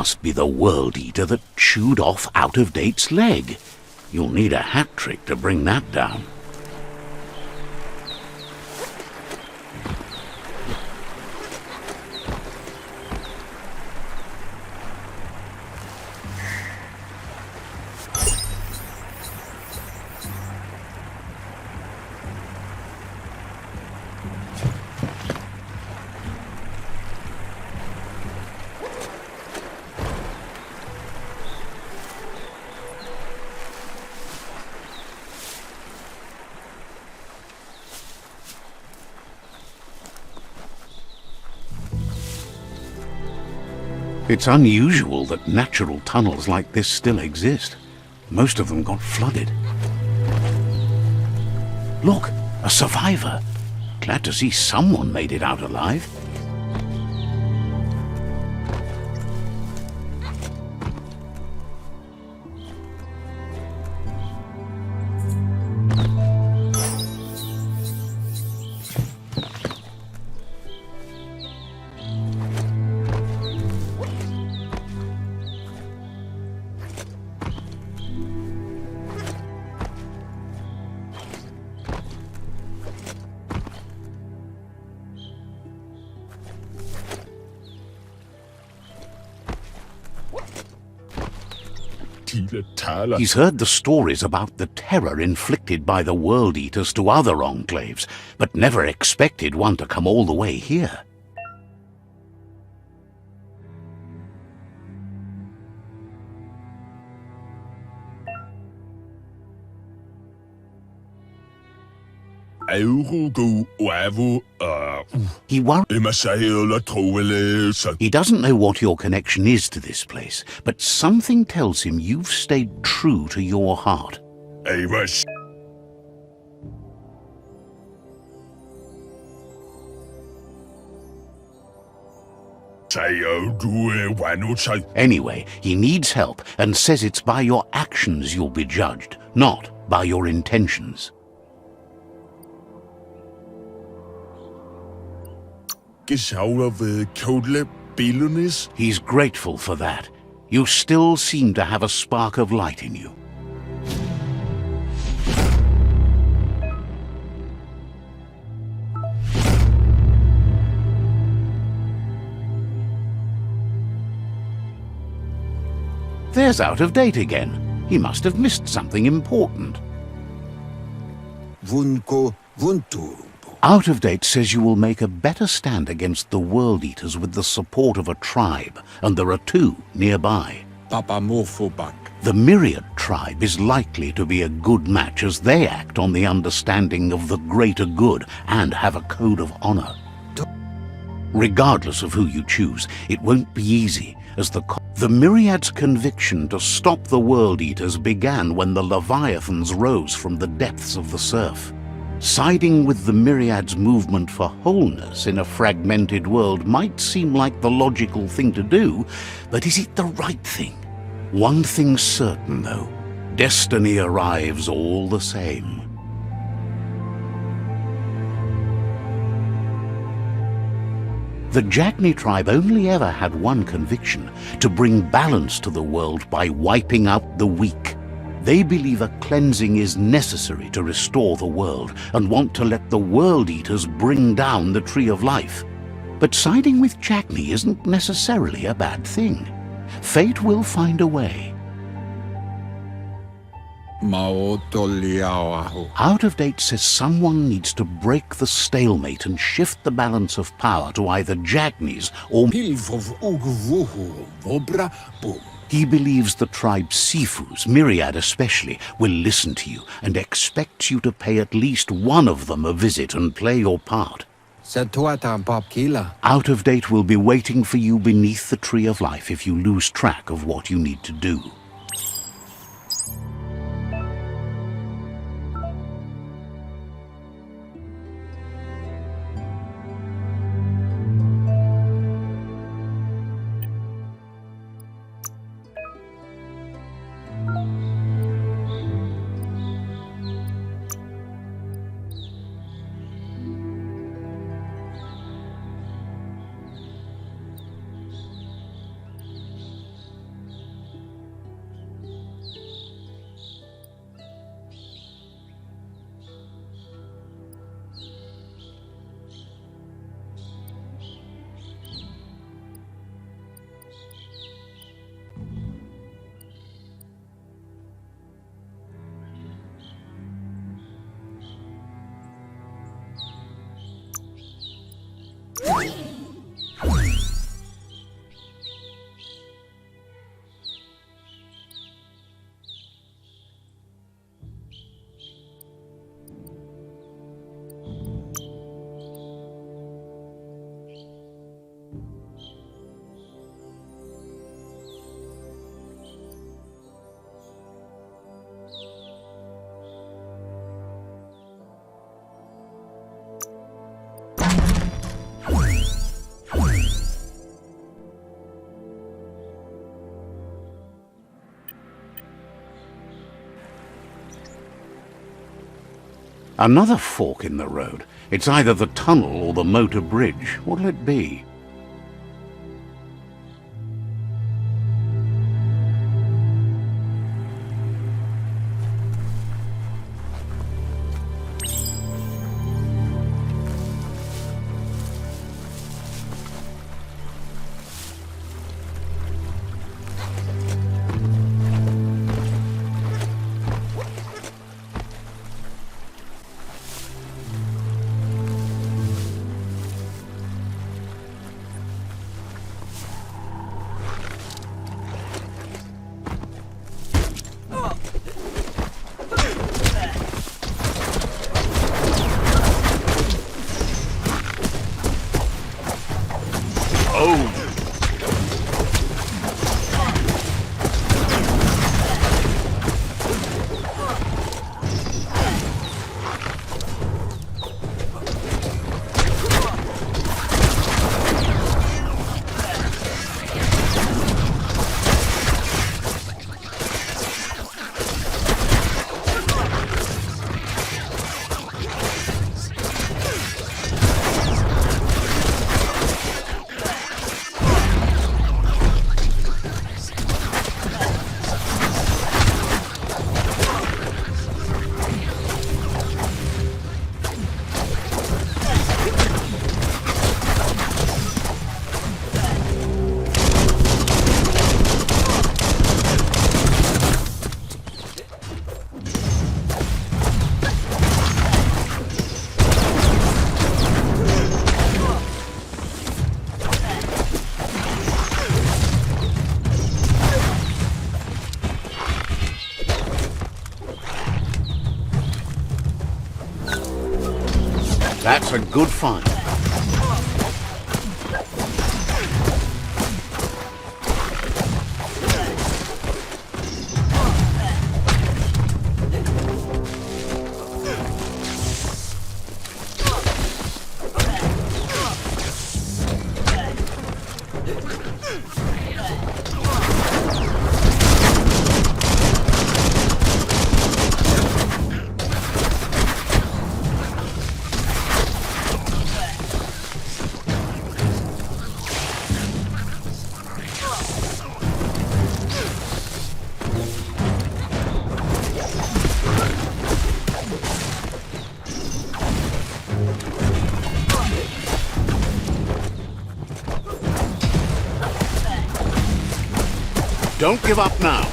must be the World Eater that chewed off Out-of-Date's leg. You'll need a hat trick to bring that down. It's unusual that natural tunnels like this still exist. Most of them got flooded. Look, a survivor. Glad to see someone made it out alive. He's heard the stories about the terror inflicted by the World Eaters to other enclaves, but never expected one to come all the way here. He doesn't know what your connection is to this place, but something tells him you've stayed true to your heart. Anyway, he needs help and says it's by your actions you'll be judged, not by your intentions. He's grateful for that. You still seem to have a spark of light in you. There's Out-of-Date again. He must have missed something important. Out-of-Date says you will make a better stand against the World Eaters with the support of a tribe, and there are two nearby. The Myriad tribe is likely to be a good match as they act on the understanding of the greater good and have a code of honor. Regardless of who you choose, it won't be easy, as the Myriad's conviction to stop the World Eaters began when the Leviathans rose from the depths of the surf. Siding with the Myriad's movement for wholeness in a fragmented world might seem like the logical thing to do, but is it the right thing? One thing's certain, though. Destiny arrives all the same. The Jagni tribe only ever had one conviction: to bring balance to the world by wiping out the weak. They believe a cleansing is necessary to restore the world and want to let the World Eaters bring down the Tree of Life. But siding with Jagni isn't necessarily a bad thing. Fate will find a way. Out-of-Date says someone needs to break the stalemate and shift the balance of power to either Jagni's or... He believes the tribe Sifus, Myriad especially, will listen to you and expects you to pay at least one of them a visit and play your part. Out-of-Date will be waiting for you beneath the Tree of Life if you lose track of what you need to do. Another fork in the road. It's either the tunnel or the motor bridge. What'll it be? That's a good find. Don't give up now.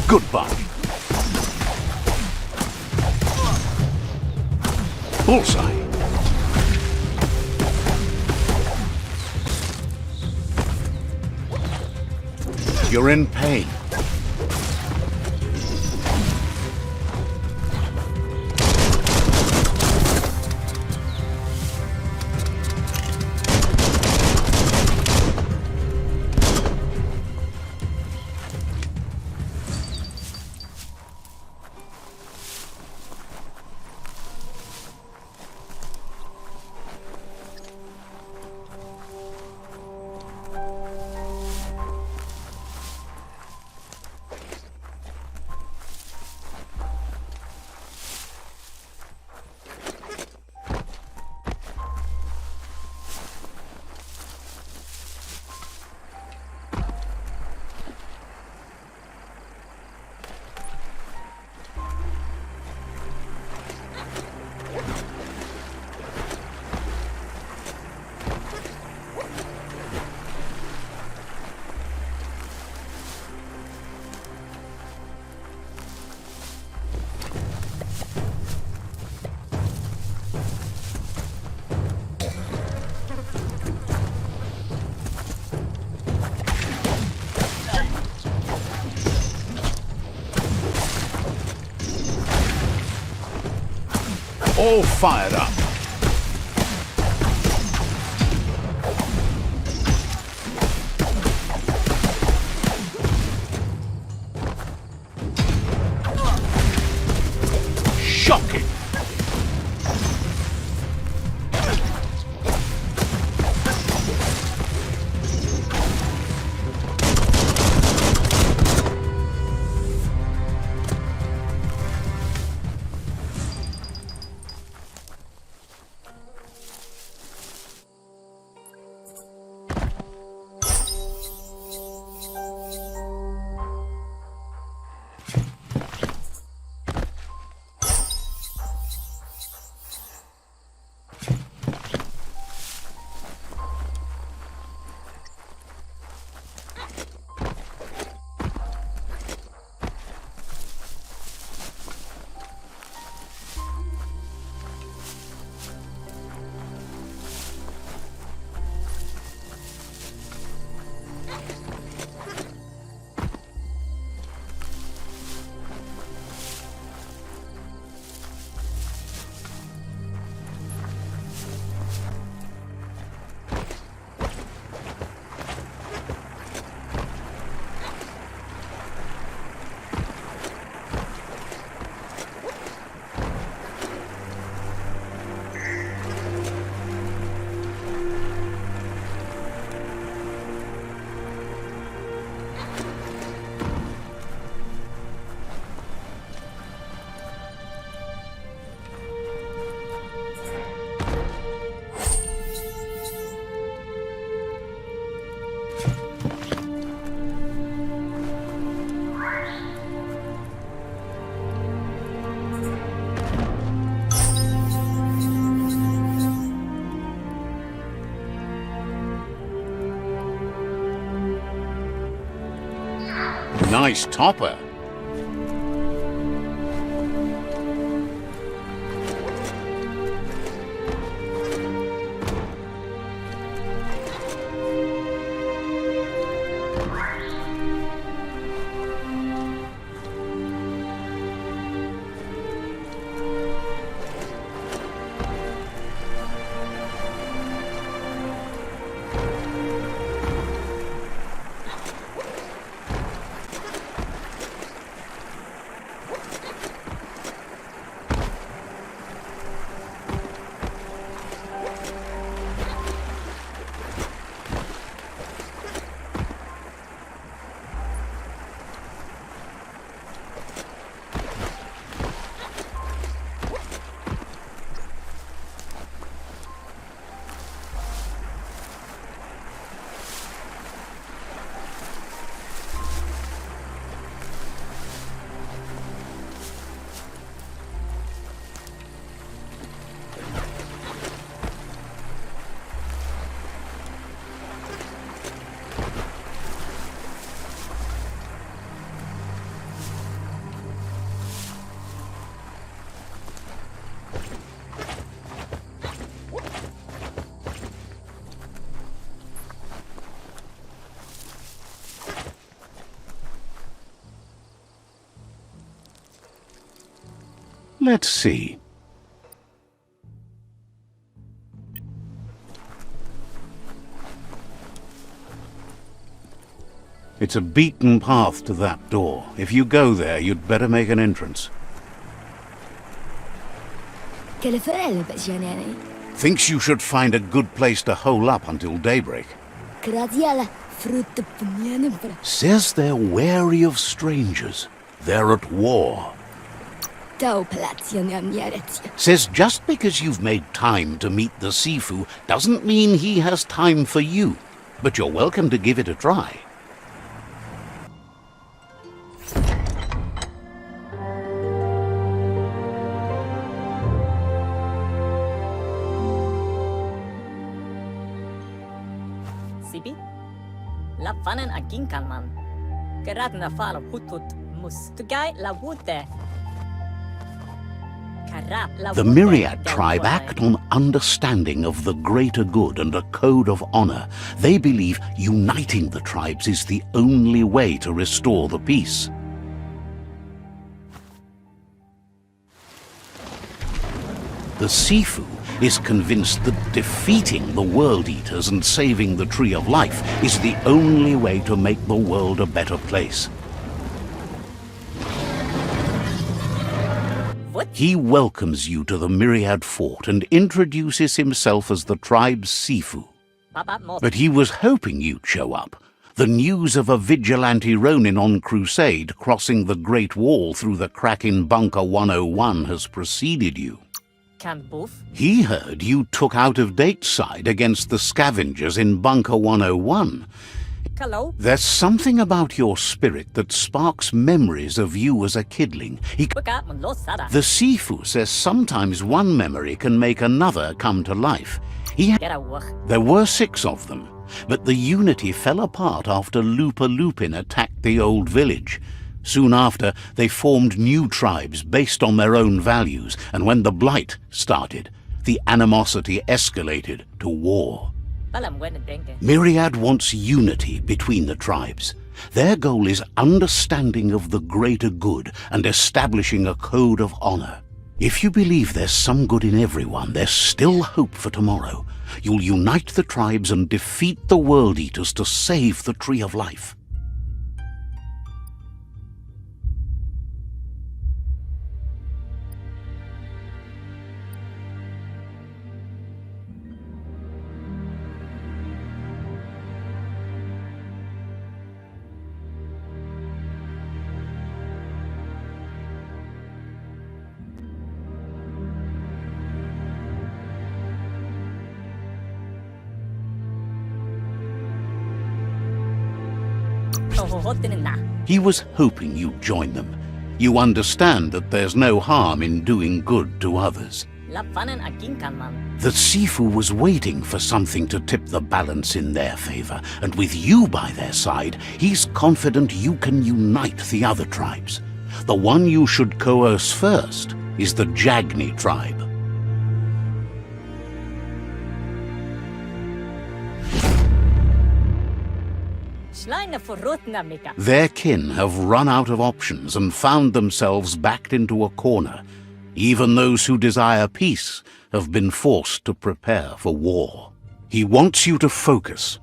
Goodbye. Bullseye. You're in pain. All fired up. Shocking. Nice topper. Let's see. It's a beaten path to that door. If you go there, you'd better make an entrance. Thinks you should find a good place to hole up until daybreak. Says they're wary of strangers. They're at war. Says just because you've made time to meet the Sifu doesn't mean he has time for you. But you're welcome to give it a try. Sipi? La fanen a ginkalman. Geradna falo hutut mus. Tugai la wute. The Myriad tribe act on understanding of the greater good and a code of honor. They believe uniting the tribes is the only way to restore the peace. The Sifu is convinced that defeating the World Eaters and saving the Tree of Life is the only way to make the world a better place. What? He welcomes you to the Myriad Fort and introduces himself as the tribe's Sifu. But he was hoping you'd show up. The news of a vigilante Ronin on crusade crossing the Great Wall through the crack in Bunker 101 has preceded you. He heard you took out-of-date side against the scavengers in Bunker 101. Hello? There's something about your spirit that sparks memories of you as a kidling. The Sifu says sometimes one memory can make another come to life. There were 6 of them, but the unity fell apart after Lupa Lupin attacked the old village. Soon after, they formed new tribes based on their own values, and when the Blight started, the animosity escalated to war. Myriad wants unity between the tribes. Their goal is understanding of the greater good and establishing a code of honor. If you believe there's some good in everyone, there's still hope for tomorrow. You'll unite the tribes and defeat the World Eaters to save the Tree of Life. He was hoping you'd join them. You understand that there's no harm in doing good to others. The Sifu was waiting for something to tip the balance in their favor, and with you by their side, he's confident you can unite the other tribes. The one you should coerce first is the Jagni tribe. Their kin have run out of options and found themselves backed into a corner. Even those who desire peace have been forced to prepare for war. He wants you to focus.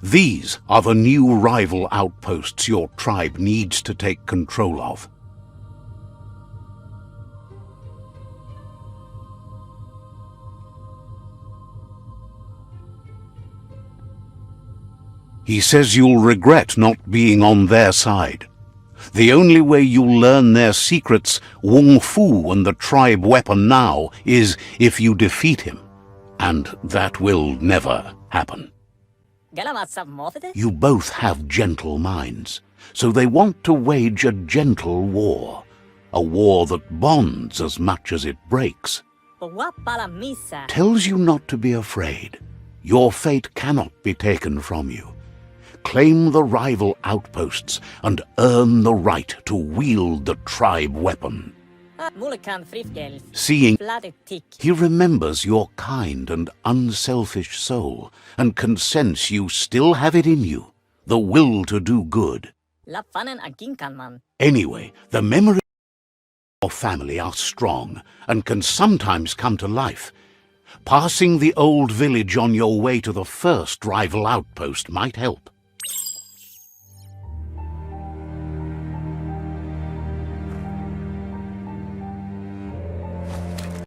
These are the new rival outposts your tribe needs to take control of. He says you'll regret not being on their side. The only way you'll learn their secrets, Wung-Fu and the tribe weapon now, is if you defeat him. And that will never happen. You both have gentle minds, so they want to wage a gentle war. A war that bonds as much as it breaks. Tells you not to be afraid. Your fate cannot be taken from you. Claim the rival outposts and earn the right to wield the tribe weapon. Seeing, he remembers your kind and unselfish soul and can sense you still have it in you, the will to do good. Anyway, the memory or family are strong and can sometimes come to life. Passing the old village on your way to the first rival outpost might help.